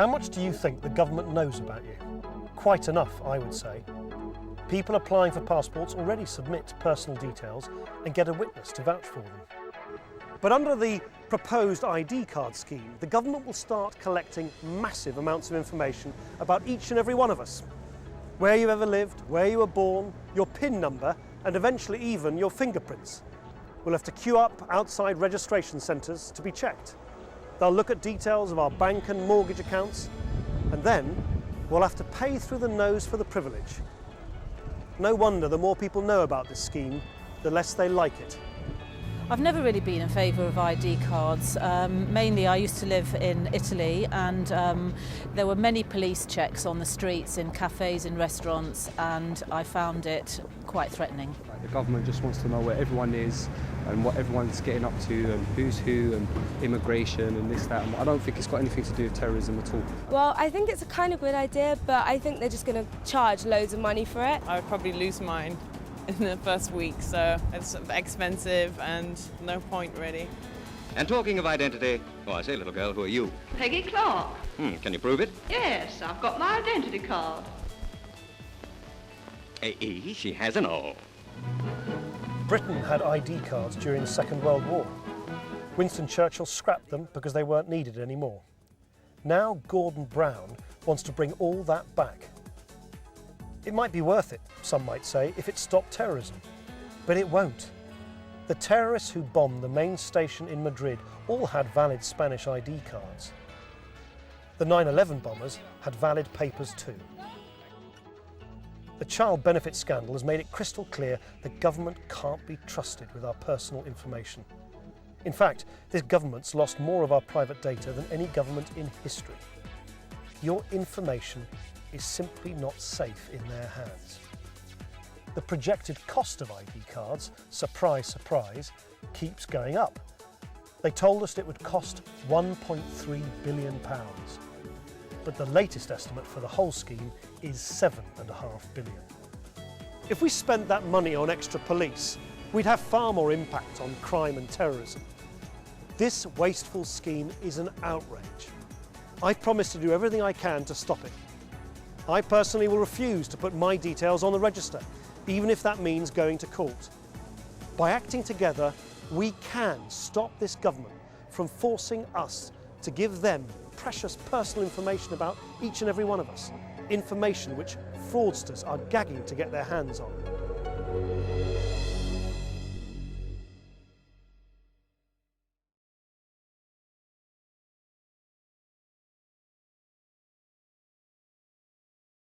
How much do you think the government knows about you? Quite enough, I would say. People applying for passports already submit personal details and get a witness to vouch for them. But under the proposed ID card scheme, the government will start collecting massive amounts of information about each and every one of us. Where you ever lived, where you were born, your PIN number, and eventually even your fingerprints. We'll have to queue up outside registration centres to be checked. They'll look at details of our bank and mortgage accounts, and then we'll have to pay through the nose for the privilege. No wonder the more people know about this scheme, the less they like it. I've never really been in favour of ID cards. Mainly I used to live in Italy, and there were many police checks on the streets, in cafes, in restaurants, and I found it quite threatening. The government just wants to know where everyone is and what everyone's getting up to and who's who and immigration and this, that. And I don't think it's got anything to do with terrorism at all. Well, I think it's a kind of good idea, but I think they're just going to charge loads of money for it. I would probably lose mine in the first week, so it's expensive and no point really. And talking of identity, oh, I say, little girl, who are you? Peggy Clark. Can you prove it? Yes, I've got my identity card. She has an O. Britain had ID cards during the Second World War. Winston Churchill scrapped them because they weren't needed anymore. Now Gordon Brown wants to bring all that back. It might be worth it, some might say, if it stopped terrorism. But it won't. The terrorists who bombed the main station in Madrid all had valid Spanish ID cards. The 9/11 bombers had valid papers too. The child benefit scandal has made it crystal clear that government can't be trusted with our personal information. In fact, this government's lost more of our private data than any government in history. Your information is simply not safe in their hands. The projected cost of ID cards, surprise, surprise, keeps going up. They told us it would cost £1.3 billion. But the latest estimate for the whole scheme is £7.5 billion. If we spent that money on extra police, we'd have far more impact on crime and terrorism. This wasteful scheme is an outrage. I promise to do everything I can to stop it. I personally will refuse to put my details on the register, even if that means going to court. By acting together, we can stop this government from forcing us to give them precious personal information about each and every one of us, information which fraudsters are gagging to get their hands on.